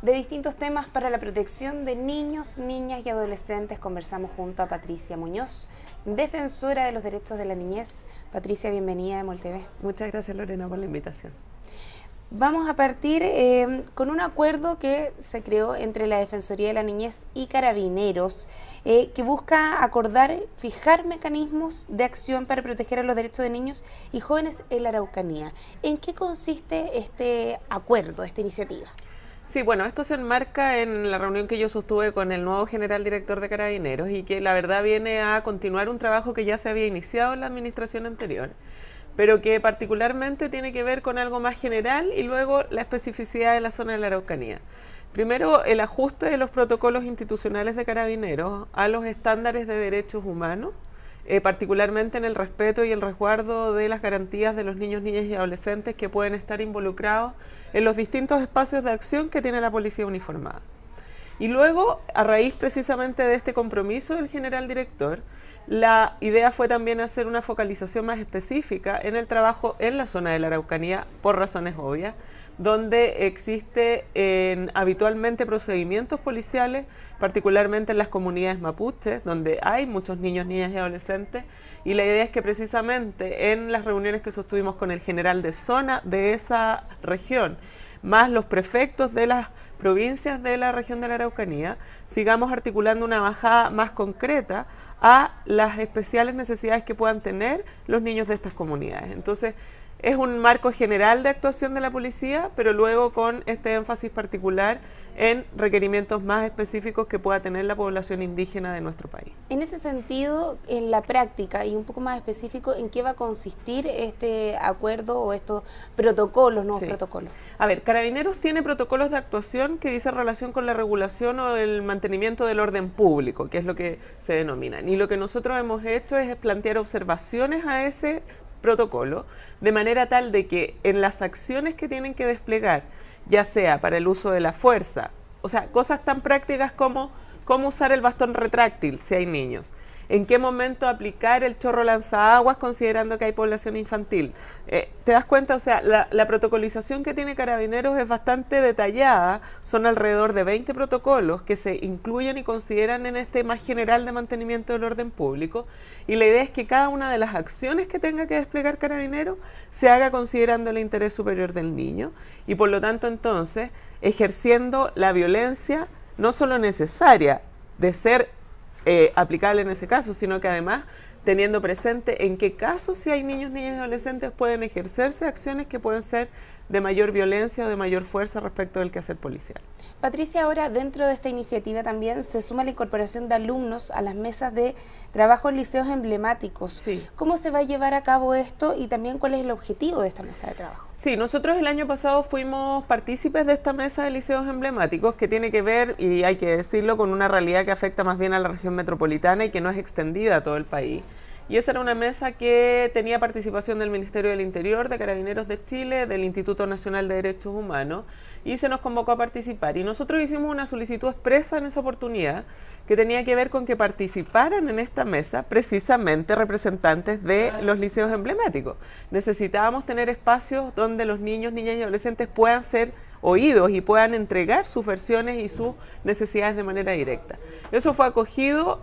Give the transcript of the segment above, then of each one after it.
De distintos temas para la protección de niños, niñas y adolescentes conversamos junto a Patricia Muñoz, defensora de los derechos de la niñez. Patricia, bienvenida a Emol TV. Muchas gracias, Lorena, por la invitación. Vamos a partir con un acuerdo que se creó entre la Defensoría de la Niñez y Carabineros, que busca acordar, fijar mecanismos de acción para proteger a los derechos de niños y jóvenes en la Araucanía. ¿En qué consiste este acuerdo, esta iniciativa? Sí, bueno, esto se enmarca en la reunión que yo sostuve con el nuevo general director de Carabineros y que la verdad viene a continuar un trabajo que ya se había iniciado en la administración anterior, pero que particularmente tiene que ver con algo más general y luego la especificidad de la zona de la Araucanía. Primero, el ajuste de los protocolos institucionales de Carabineros a los estándares de derechos humanos, particularmente en el respeto y el resguardo de las garantías de los niños, niñas y adolescentes que pueden estar involucrados en los distintos espacios de acción que tiene la policía uniformada. Y luego, a raíz precisamente de este compromiso del general director, la idea fue también hacer una focalización más específica en el trabajo en la zona de la Araucanía, por razones obvias, donde existe habitualmente procedimientos policiales, particularmente en las comunidades mapuches, donde hay muchos niños, niñas y adolescentes, y la idea es que precisamente en las reuniones que sostuvimos con el general de zona de esa región, más los prefectos de las provincias de la región de la Araucanía, sigamos articulando una bajada más concreta a las especiales necesidades que puedan tener los niños de estas comunidades. Entonces, es un marco general de actuación de la policía, pero luego con este énfasis particular en requerimientos más específicos que pueda tener la población indígena de nuestro país. En ese sentido, en la práctica y un poco más específico, ¿en qué va a consistir este acuerdo o estos protocolos, nuevos protocolos? A ver, Carabineros tiene protocolos de actuación que dicen relación con la regulación o el mantenimiento del orden público, que es lo que se denominan. Y lo que nosotros hemos hecho es plantear observaciones a ese protocolo, de manera tal de que en las acciones que tienen que desplegar, ya sea para el uso de la fuerza, o sea, cosas tan prácticas como cómo usar el bastón retráctil si hay niños, en qué momento aplicar el chorro lanzaaguas considerando que hay población infantil. ¿Te das cuenta? O sea, la protocolización que tiene Carabineros es bastante detallada, son alrededor de 20 protocolos que se incluyen y consideran en este más general de mantenimiento del orden público, y la idea es que cada una de las acciones que tenga que desplegar Carabineros se haga considerando el interés superior del niño, y por lo tanto entonces ejerciendo la violencia no solo necesaria de ser aplicable en ese caso, sino que además teniendo presente en qué casos, si hay niños, niñas y adolescentes, pueden ejercerse acciones que pueden ser de mayor violencia o de mayor fuerza respecto del quehacer policial. Patricia, ahora dentro de esta iniciativa también se suma la incorporación de alumnos a las mesas de trabajo en liceos emblemáticos. Sí. ¿Cómo se va a llevar a cabo esto y también cuál es el objetivo de esta mesa de trabajo? Sí, nosotros el año pasado fuimos partícipes de esta mesa de liceos emblemáticos que tiene que ver, y hay que decirlo, con una realidad que afecta más bien a la región metropolitana y que no es extendida a todo el país. Y esa era una mesa que tenía participación del Ministerio del Interior, de Carabineros de Chile, del Instituto Nacional de Derechos Humanos, y se nos convocó a participar. Y nosotros hicimos una solicitud expresa en esa oportunidad que tenía que ver con que participaran en esta mesa precisamente representantes de los liceos emblemáticos. Necesitábamos tener espacios donde los niños, niñas y adolescentes puedan ser oídos y puedan entregar sus versiones y sus necesidades de manera directa. Eso fue acogido.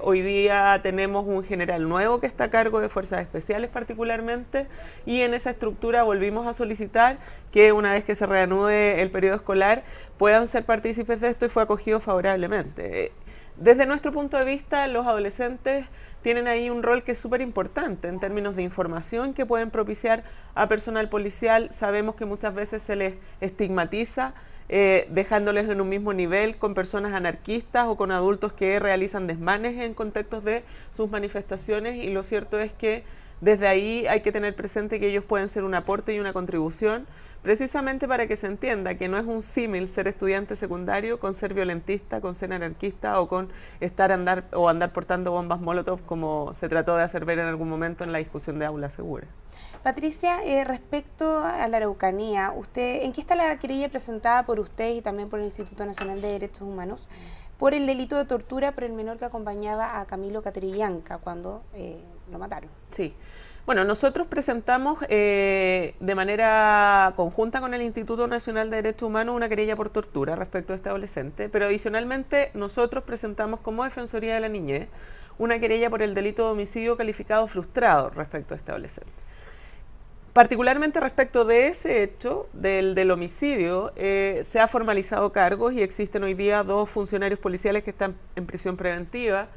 Hoy día tenemos un general nuevo que está a cargo de Fuerzas Especiales particularmente, y en esa estructura volvimos a solicitar que una vez que se reanude el periodo escolar puedan ser partícipes de esto, y fue acogido favorablemente. Desde nuestro punto de vista, los adolescentes tienen ahí un rol que es súper importante en términos de información que pueden propiciar a personal policial. Sabemos que muchas veces se les estigmatiza dejándoles en un mismo nivel con personas anarquistas o con adultos que realizan desmanes en contextos de sus manifestaciones, y lo cierto es que desde ahí hay que tener presente que ellos pueden ser un aporte y una contribución, precisamente para que se entienda que no es un símil ser estudiante secundario con ser violentista, con ser anarquista o con andar portando bombas Molotov, como se trató de hacer ver en algún momento en la discusión de Aula Segura. Patricia, respecto a la Araucanía, ¿en qué está la querella presentada por usted y también por el Instituto Nacional de Derechos Humanos por el delito de tortura por el menor que acompañaba a Camilo Catrillanca cuando lo mataron? Sí. Bueno, nosotros presentamos de manera conjunta con el Instituto Nacional de Derechos Humanos una querella por tortura respecto a este adolescente, pero adicionalmente nosotros presentamos como Defensoría de la Niñez una querella por el delito de homicidio calificado frustrado respecto a este adolescente. Particularmente respecto de ese hecho, del homicidio, se ha formalizado cargos y existen hoy día 2 funcionarios policiales que están en prisión preventiva,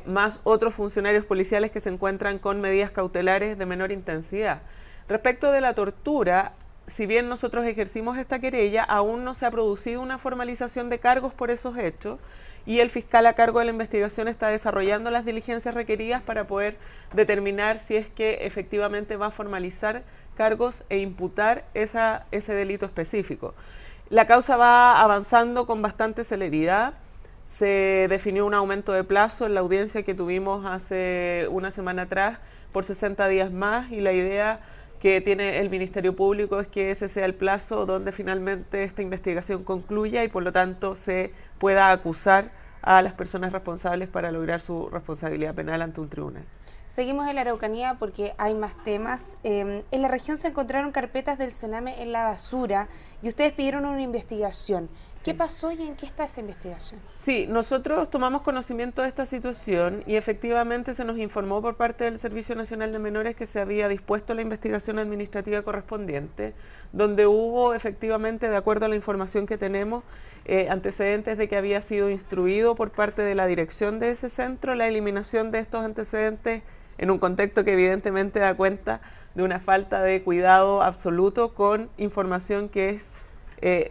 más otros funcionarios policiales que se encuentran con medidas cautelares de menor intensidad. Respecto de la tortura, si bien nosotros ejercimos esta querella, aún no se ha producido una formalización de cargos por esos hechos y el fiscal a cargo de la investigación está desarrollando las diligencias requeridas para poder determinar si es que efectivamente va a formalizar cargos e imputar ese delito específico. La causa va avanzando con bastante celeridad. Se definió un aumento de plazo en la audiencia que tuvimos hace una semana atrás por 60 días más y la idea que tiene el Ministerio Público es que ese sea el plazo donde finalmente esta investigación concluya y por lo tanto se pueda acusar a las personas responsables para lograr su responsabilidad penal ante un tribunal. Seguimos en la Araucanía porque hay más temas. En la región se encontraron carpetas del Sename en la basura y ustedes pidieron una investigación. ¿Qué pasó y en qué está esa investigación? Sí, nosotros tomamos conocimiento de esta situación y efectivamente se nos informó por parte del Servicio Nacional de Menores que se había dispuesto la investigación administrativa correspondiente, donde hubo efectivamente, de acuerdo a la información que tenemos, antecedentes de que había sido instruido por parte de la dirección de ese centro la eliminación de estos antecedentes en un contexto que evidentemente da cuenta de una falta de cuidado absoluto con información que es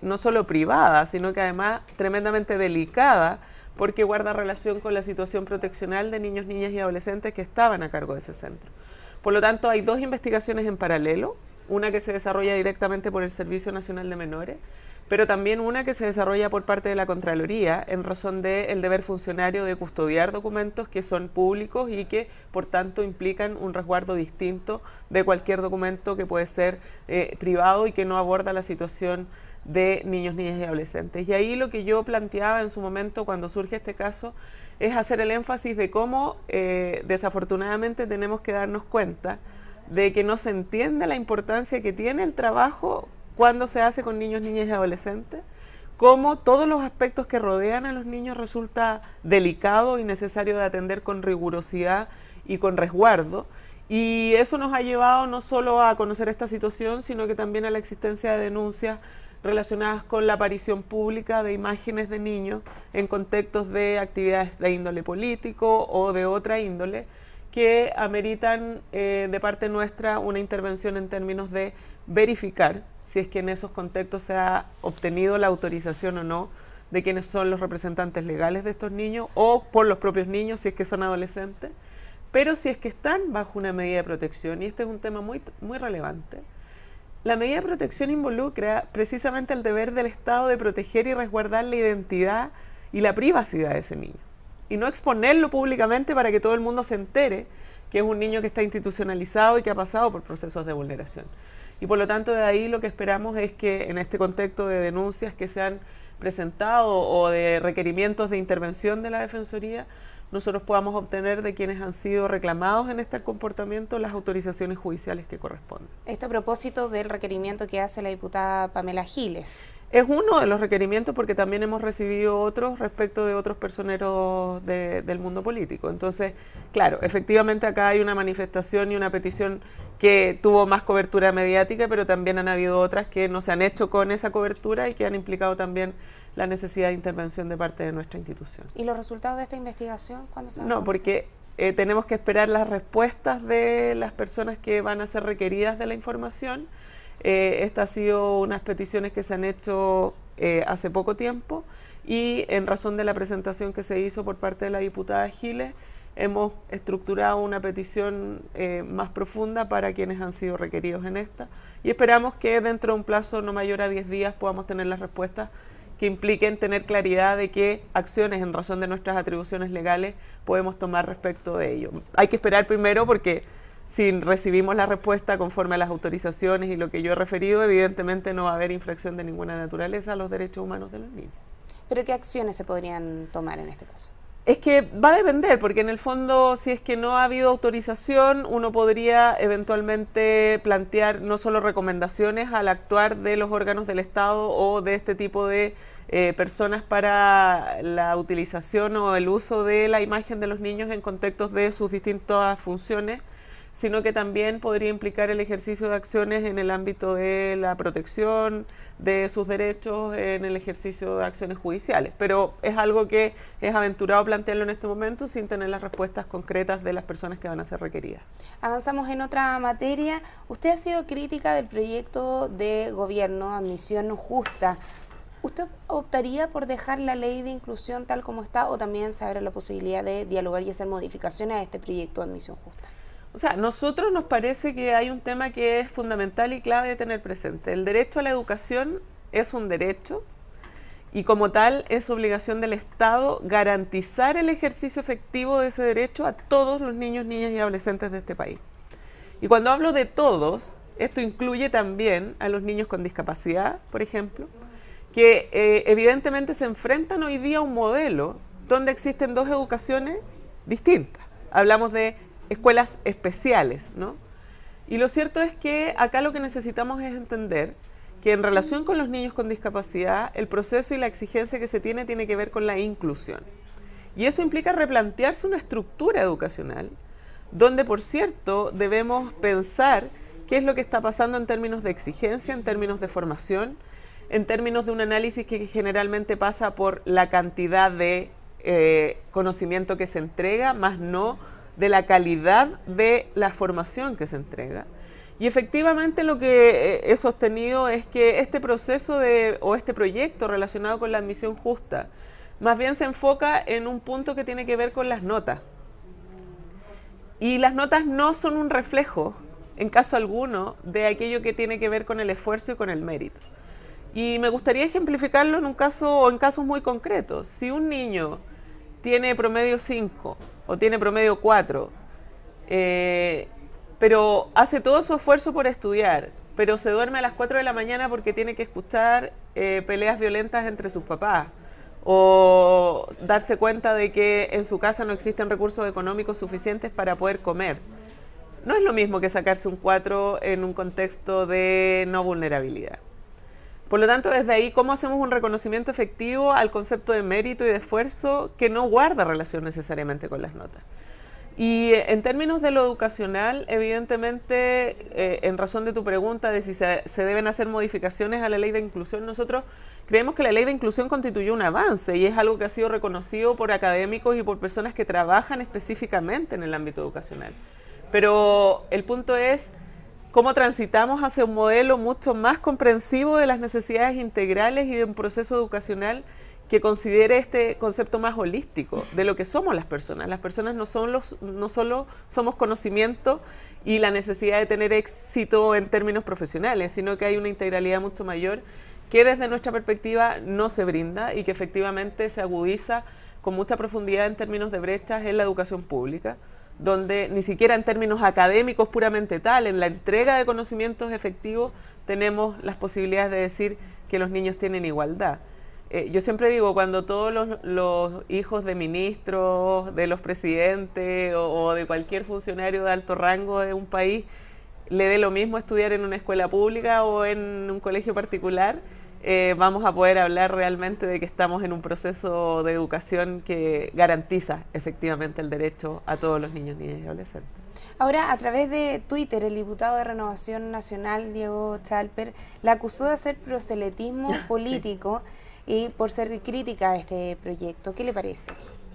no solo privada, sino que además tremendamente delicada, porque guarda relación con la situación proteccional de niños, niñas y adolescentes que estaban a cargo de ese centro. Por lo tanto, hay 2 investigaciones en paralelo, una que se desarrolla directamente por el Servicio Nacional de Menores, pero también una que se desarrolla por parte de la Contraloría en razón del deber funcionario de custodiar documentos que son públicos y que por tanto implican un resguardo distinto de cualquier documento que puede ser privado y que no aborda la situación de niños, niñas y adolescentes. Y ahí lo que yo planteaba en su momento cuando surge este caso es hacer el énfasis de cómo desafortunadamente tenemos que darnos cuenta de que no se entiende la importancia que tiene el trabajo cuando se hace con niños, niñas y adolescentes, cómo todos los aspectos que rodean a los niños resulta delicado y necesario de atender con rigurosidad y con resguardo. Y eso nos ha llevado no solo a conocer esta situación, sino que también a la existencia de denuncias relacionadas con la aparición pública de imágenes de niños en contextos de actividades de índole político o de otra índole que ameritan de parte nuestra una intervención en términos de verificar si es que en esos contextos se ha obtenido la autorización o no de quienes son los representantes legales de estos niños o por los propios niños si es que son adolescentes, pero si es que están bajo una medida de protección, y este es un tema muy relevante. La medida de protección involucra precisamente el deber del Estado de proteger y resguardar la identidad y la privacidad de ese niño, y no exponerlo públicamente para que todo el mundo se entere que es un niño que está institucionalizado y que ha pasado por procesos de vulneración. Y por lo tanto de ahí lo que esperamos es que en este contexto de denuncias que se han presentado o de requerimientos de intervención de la Defensoría, nosotros podamos obtener de quienes han sido reclamados en este comportamiento las autorizaciones judiciales que corresponden. Esto a propósito del requerimiento que hace la diputada Pamela Giles. Es uno de los requerimientos porque también hemos recibido otros respecto de otros personeros del mundo político. Entonces, claro, efectivamente acá hay una manifestación y una petición que tuvo más cobertura mediática, pero también han habido otras que no se han hecho con esa cobertura y que han implicado también la necesidad de intervención de parte de nuestra institución. ¿Y los resultados de esta investigación cuándo se van a No, porque tenemos que esperar las respuestas de las personas que van a ser requeridas de la información. Estas han sido unas peticiones que se han hecho hace poco tiempo y en razón de la presentación que se hizo por parte de la diputada Giles, hemos estructurado una petición más profunda para quienes han sido requeridos en esta y esperamos que dentro de un plazo no mayor a 10 días podamos tener las respuestas que impliquen tener claridad de qué acciones en razón de nuestras atribuciones legales podemos tomar respecto de ello. Hay que esperar primero porque si recibimos la respuesta conforme a las autorizaciones y lo que yo he referido, evidentemente no va a haber infracción de ninguna naturaleza a los derechos humanos de los niños. ¿Pero qué acciones se podrían tomar en este caso? Es que va a depender, porque en el fondo, si es que no ha habido autorización, uno podría eventualmente plantear no solo recomendaciones al actuar de los órganos del Estado o de este tipo de personas para la utilización o el uso de la imagen de los niños en contextos de sus distintas funciones, sino que también podría implicar el ejercicio de acciones en el ámbito de la protección de sus derechos, en el ejercicio de acciones judiciales. Pero es algo que es aventurado plantearlo en este momento sin tener las respuestas concretas de las personas que van a ser requeridas. Avanzamos en otra materia. Usted ha sido crítica del proyecto de gobierno Admisión Justa. ¿Usted optaría por dejar la ley de inclusión tal como está o también se abre la posibilidad de dialogar y hacer modificaciones a este proyecto de Admisión Justa? O sea, a nosotros nos parece que hay un tema que es fundamental y clave de tener presente. El derecho a la educación es un derecho y como tal es obligación del Estado garantizar el ejercicio efectivo de ese derecho a todos los niños, niñas y adolescentes de este país. Y cuando hablo de todos, esto incluye también a los niños con discapacidad, por ejemplo, que evidentemente se enfrentan hoy día a un modelo donde existen dos educaciones distintas. Hablamos de escuelas especiales, ¿no? Y lo cierto es que acá lo que necesitamos es entender que en relación con los niños con discapacidad, el proceso y la exigencia que se tiene que ver con la inclusión. Y eso implica replantearse una estructura educacional, donde, por cierto, debemos pensar qué es lo que está pasando en términos de exigencia, en términos de formación, en términos de un análisis que generalmente pasa por la cantidad de conocimiento que se entrega, más no de la calidad de la formación que se entrega. Y efectivamente lo que he sostenido es que este proceso o este proyecto relacionado con la admisión justa más bien se enfoca en un punto que tiene que ver con las notas. Y las notas no son un reflejo, en caso alguno, de aquello que tiene que ver con el esfuerzo y con el mérito. Y me gustaría ejemplificarlo en un caso o en casos muy concretos. Si un niño tiene promedio 5 o tiene promedio 4, pero hace todo su esfuerzo por estudiar, pero se duerme a las 4 de la mañana porque tiene que escuchar peleas violentas entre sus papás, o darse cuenta de que en su casa no existen recursos económicos suficientes para poder comer. No es lo mismo que sacarse un 4 en un contexto de no vulnerabilidad. Por lo tanto, desde ahí, ¿cómo hacemos un reconocimiento efectivo al concepto de mérito y de esfuerzo que no guarda relación necesariamente con las notas? Y en términos de lo educacional, evidentemente, en razón de tu pregunta de si se deben hacer modificaciones a la ley de inclusión, nosotros creemos que la ley de inclusión constituye un avance y es algo que ha sido reconocido por académicos y por personas que trabajan específicamente en el ámbito educacional. Pero el punto es cómo transitamos hacia un modelo mucho más comprensivo de las necesidades integrales y de un proceso educacional que considere este concepto más holístico de lo que somos las personas. Las personas no solo somos conocimiento y la necesidad de tener éxito en términos profesionales, sino que hay una integralidad mucho mayor que desde nuestra perspectiva no se brinda y que efectivamente se agudiza con mucha profundidad en términos de brechas en la educación pública, donde ni siquiera en términos académicos puramente tal, en la entrega de conocimientos efectivos, tenemos las posibilidades de decir que los niños tienen igualdad. Yo siempre digo, cuando todos los hijos de ministros, de los presidentes o de cualquier funcionario de alto rango de un país le dé lo mismo estudiar en una escuela pública o en un colegio particular, vamos a poder hablar realmente de que estamos en un proceso de educación que garantiza efectivamente el derecho a todos los niños, niñas y adolescentes. Ahora, a través de Twitter, el diputado de Renovación Nacional, Diego Chalper, la acusó de hacer proselitismo político y por ser crítica a este proyecto. ¿Qué le parece?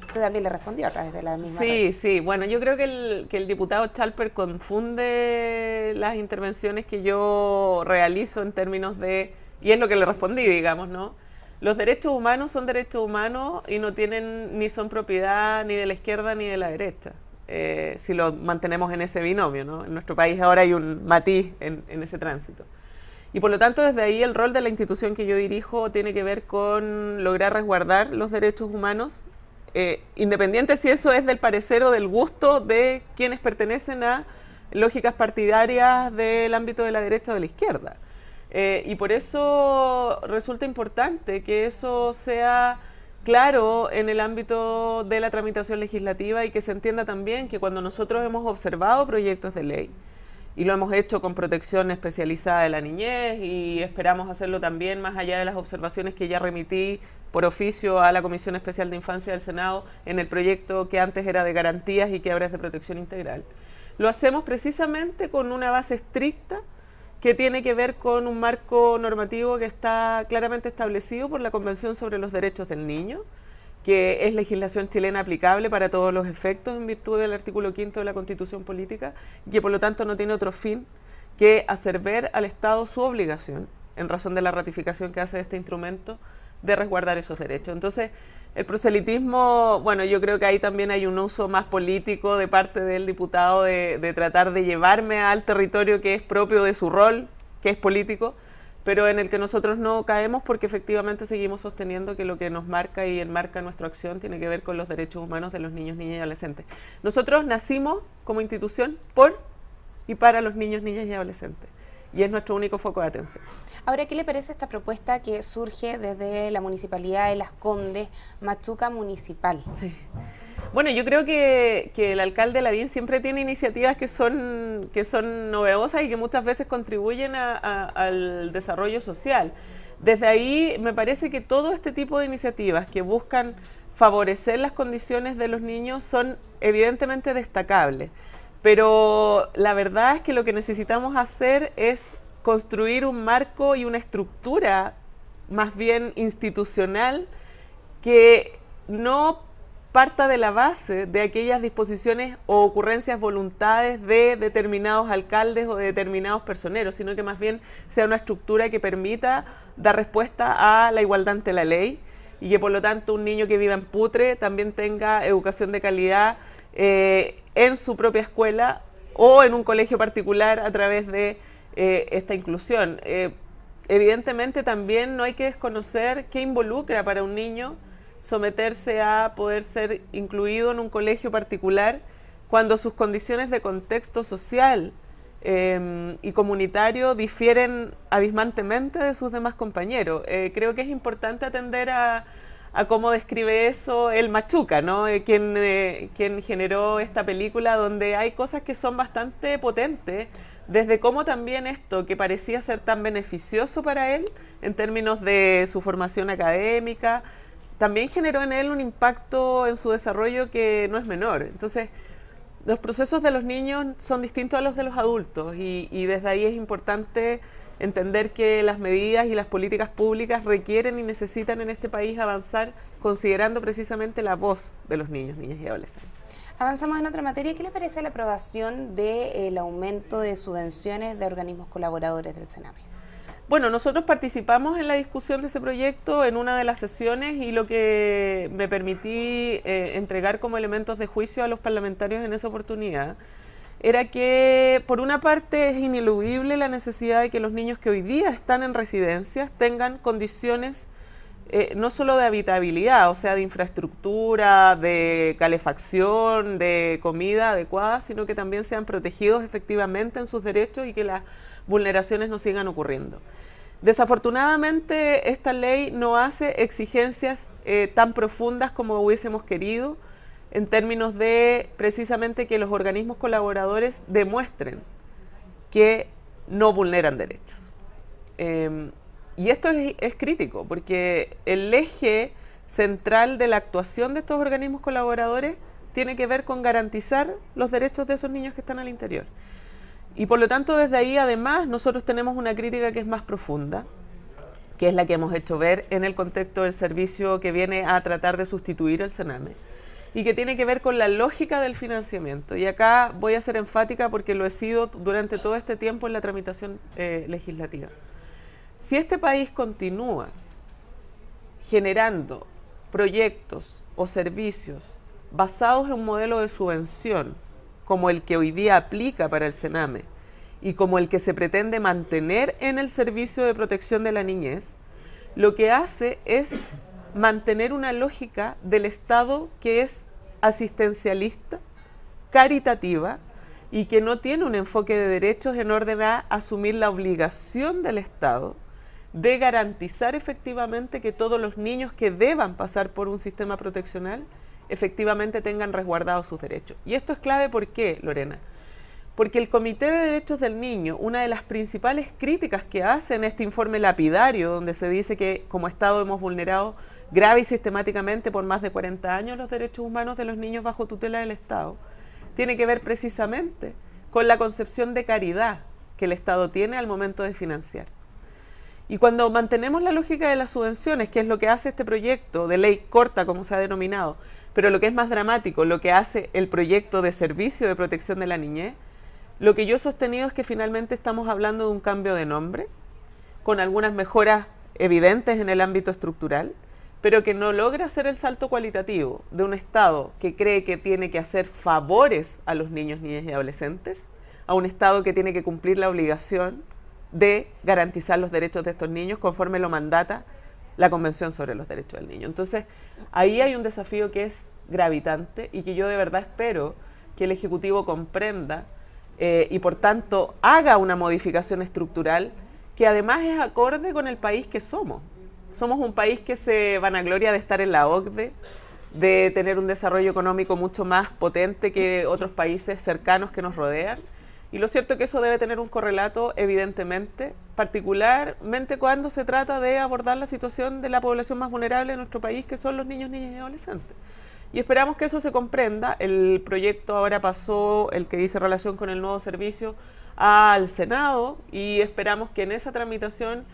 Usted también le respondió a través de la misma red. Sí, bueno, yo creo que el diputado Chalper confunde las intervenciones que yo realizo en términos de, y es lo que le respondí, digamos, ¿no? Los derechos humanos son derechos humanos y no tienen ni son propiedad ni de la izquierda ni de la derecha, si lo mantenemos en ese binomio, ¿no? En nuestro país ahora hay un matiz en ese tránsito. Y por lo tanto, desde ahí el rol de la institución que yo dirijo tiene que ver con lograr resguardar los derechos humanos, independiente si eso es del parecer o del gusto de quienes pertenecen a lógicas partidarias del ámbito de la derecha o de la izquierda. Y por eso resulta importante que eso sea claro en el ámbito de la tramitación legislativa y que se entienda también que cuando nosotros hemos observado proyectos de ley, y lo hemos hecho con protección especializada de la niñez y esperamos hacerlo también más allá de las observaciones que ya remití por oficio a la Comisión Especial de Infancia del Senado en el proyecto que antes era de garantías y que ahora es de protección integral. Lo hacemos precisamente con una base estricta que tiene que ver con un marco normativo que está claramente establecido por la Convención sobre los Derechos del Niño, que es legislación chilena aplicable para todos los efectos en virtud del artículo 5º de la Constitución Política, y que por lo tanto no tiene otro fin que hacer ver al Estado su obligación, en razón de la ratificación que hace de este instrumento, de resguardar esos derechos. Entonces, el proselitismo, bueno, yo creo que ahí también hay un uso más político de parte del diputado de tratar de llevarme al territorio que es propio de su rol, que es político, pero en el que nosotros no caemos porque efectivamente seguimos sosteniendo que lo que nos marca y enmarca nuestra acción tiene que ver con los derechos humanos de los niños, niñas y adolescentes. Nosotros nacimos como institución por y para los niños, niñas y adolescentes, y es nuestro único foco de atención. Ahora, ¿qué le parece esta propuesta que surge desde la Municipalidad de Las Condes, Machuca Municipal? Sí. Bueno, yo creo que el alcalde Lavín siempre tiene iniciativas que son novedosas y que muchas veces contribuyen al desarrollo social. Desde ahí me parece que todo este tipo de iniciativas que buscan favorecer las condiciones de los niños son evidentemente destacables, pero la verdad es que lo que necesitamos hacer es construir un marco y una estructura más bien institucional que no parta de la base de aquellas disposiciones o ocurrencias voluntades de determinados alcaldes o de determinados personeros, sino que más bien sea una estructura que permita dar respuesta a la igualdad ante la ley y que por lo tanto un niño que viva en Putre también tenga educación de calidad en su propia escuela o en un colegio particular a través de esta inclusión. Evidentemente también no hay que desconocer qué involucra para un niño someterse a poder ser incluido en un colegio particular cuando sus condiciones de contexto social y comunitario difieren abismantemente de sus demás compañeros. Creo que es importante atender a cómo describe eso el Machuca, ¿no? Quien generó esta película donde hay cosas que son bastante potentes, desde cómo también esto que parecía ser tan beneficioso para él en términos de su formación académica, también generó en él un impacto en su desarrollo que no es menor. Entonces, los procesos de los niños son distintos a los de los adultos y desde ahí es importante entender que las medidas y las políticas públicas requieren y necesitan en este país avanzar considerando precisamente la voz de los niños, niñas y adolescentes. Avanzamos en otra materia. ¿Qué le parece la aprobación del aumento de subvenciones de organismos colaboradores del Sename? Bueno, nosotros participamos en la discusión de ese proyecto en una de las sesiones y lo que me permití entregar como elementos de juicio a los parlamentarios en esa oportunidad era que, por una parte, es ineludible la necesidad de que los niños que hoy día están en residencias tengan condiciones no solo de habitabilidad, o sea, de infraestructura, de calefacción, de comida adecuada, sino que también sean protegidos efectivamente en sus derechos y que las vulneraciones no sigan ocurriendo. Desafortunadamente, esta ley no hace exigencias tan profundas como hubiésemos querido en términos de precisamente que los organismos colaboradores demuestren que no vulneran derechos. Y esto es crítico, porque el eje central de la actuación de estos organismos colaboradores tiene que ver con garantizar los derechos de esos niños que están al interior. Y por lo tanto, desde ahí, además, nosotros tenemos una crítica que es más profunda, que es la que hemos hecho ver en el contexto del servicio que viene a tratar de sustituir el Sename, y que tiene que ver con la lógica del financiamiento. Y acá voy a ser enfática porque lo he sido durante todo este tiempo en la tramitación legislativa. Si este país continúa generando proyectos o servicios basados en un modelo de subvención como el que hoy día aplica para el Sename y como el que se pretende mantener en el servicio de protección de la niñez, lo que hace es mantener una lógica del Estado que es asistencialista, caritativa y que no tiene un enfoque de derechos en orden a asumir la obligación del Estado de garantizar efectivamente que todos los niños que deban pasar por un sistema proteccional efectivamente tengan resguardados sus derechos. Y esto es clave, ¿por qué, Lorena? Porque el Comité de Derechos del Niño, una de las principales críticas que hace en este informe lapidario, donde se dice que como Estado hemos vulnerado grave y sistemáticamente por más de 40 años los derechos humanos de los niños bajo tutela del Estado, tiene que ver precisamente con la concepción de caridad que el Estado tiene al momento de financiar. Y cuando mantenemos la lógica de las subvenciones, que es lo que hace este proyecto de ley corta, como se ha denominado, pero lo que es más dramático, lo que hace el proyecto de servicio de protección de la niñez, lo que yo he sostenido es que finalmente estamos hablando de un cambio de nombre, con algunas mejoras evidentes en el ámbito estructural, pero que no logra hacer el salto cualitativo de un Estado que cree que tiene que hacer favores a los niños, niñas y adolescentes, a un Estado que tiene que cumplir la obligación de garantizar los derechos de estos niños conforme lo mandata la Convención sobre los Derechos del Niño. Entonces, ahí hay un desafío que es gravitante y que yo de verdad espero que el Ejecutivo comprenda y por tanto haga una modificación estructural que además es acorde con el país que somos. Somos un país que se vanagloria de estar en la OCDE, de tener un desarrollo económico mucho más potente que otros países cercanos que nos rodean. Y lo cierto es que eso debe tener un correlato, evidentemente, particularmente cuando se trata de abordar la situación de la población más vulnerable de nuestro país, que son los niños, niñas y adolescentes. Y esperamos que eso se comprenda. El proyecto ahora pasó, el que dice relación con el nuevo servicio, al Senado, y esperamos que en esa tramitación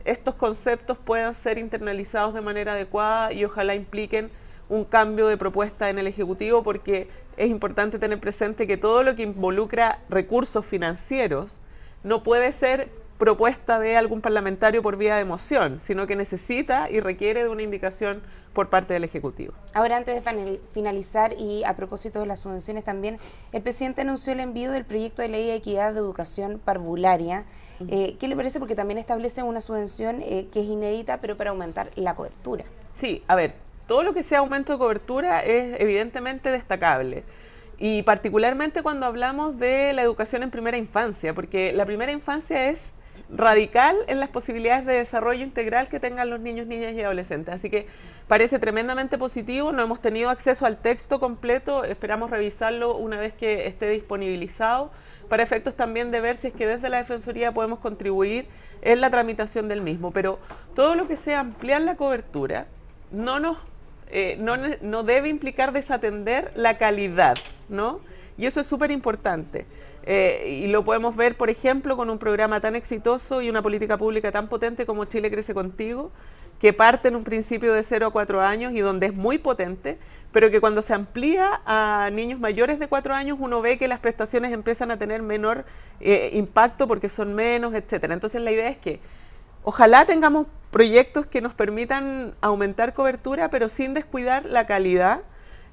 estos conceptos puedan ser internalizados de manera adecuada y ojalá impliquen un cambio de propuesta en el Ejecutivo, porque es importante tener presente que todo lo que involucra recursos financieros no puede ser propuesta de algún parlamentario por vía de moción, sino que necesita y requiere de una indicación por parte del Ejecutivo. Ahora, antes de finalizar y a propósito de las subvenciones también, el presidente anunció el envío del proyecto de ley de equidad de educación parvularia. ¿Qué le parece? Porque también establece una subvención que es inédita, pero para aumentar la cobertura. Sí, a ver, todo lo que sea aumento de cobertura es evidentemente destacable. Y particularmente cuando hablamos de la educación en primera infancia, porque la primera infancia es radical en las posibilidades de desarrollo integral que tengan los niños, niñas y adolescentes. Así que parece tremendamente positivo, no hemos tenido acceso al texto completo, esperamos revisarlo una vez que esté disponibilizado, para efectos también de ver si es que desde la Defensoría podemos contribuir en la tramitación del mismo. Pero todo lo que sea ampliar la cobertura no debe implicar desatender la calidad, ¿no? Y eso es súper importante. Y lo podemos ver, por ejemplo, con un programa tan exitoso y una política pública tan potente como Chile Crece Contigo, que parte en un principio de 0 a 4 años y donde es muy potente, pero que cuando se amplía a niños mayores de 4 años uno ve que las prestaciones empiezan a tener menor impacto porque son menos, etcétera. Entonces la idea es que ojalá tengamos proyectos que nos permitan aumentar cobertura, pero sin descuidar la calidad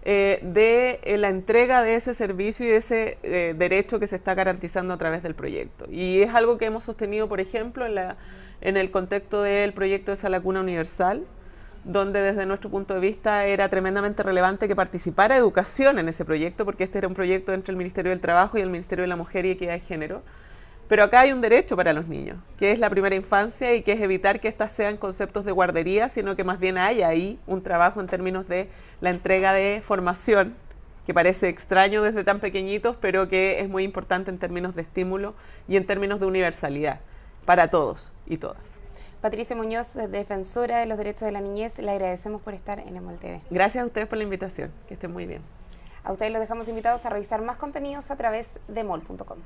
de la entrega de ese servicio y de ese derecho que se está garantizando a través del proyecto. Y es algo que hemos sostenido, por ejemplo, en el contexto del proyecto de Sala Cuna Universal, donde desde nuestro punto de vista era tremendamente relevante que participara educación en ese proyecto, porque este era un proyecto entre el Ministerio del Trabajo y el Ministerio de la Mujer y Equidad de Género. Pero acá hay un derecho para los niños, que es la primera infancia y que es evitar que éstas sean conceptos de guardería, sino que más bien haya ahí un trabajo en términos de la entrega de formación, que parece extraño desde tan pequeñitos, pero que es muy importante en términos de estímulo y en términos de universalidad para todos y todas. Patricia Muñoz, defensora de los derechos de la niñez, le agradecemos por estar en EMOL TV. Gracias a ustedes por la invitación, que estén muy bien. A ustedes los dejamos invitados a revisar más contenidos a través de emol.com.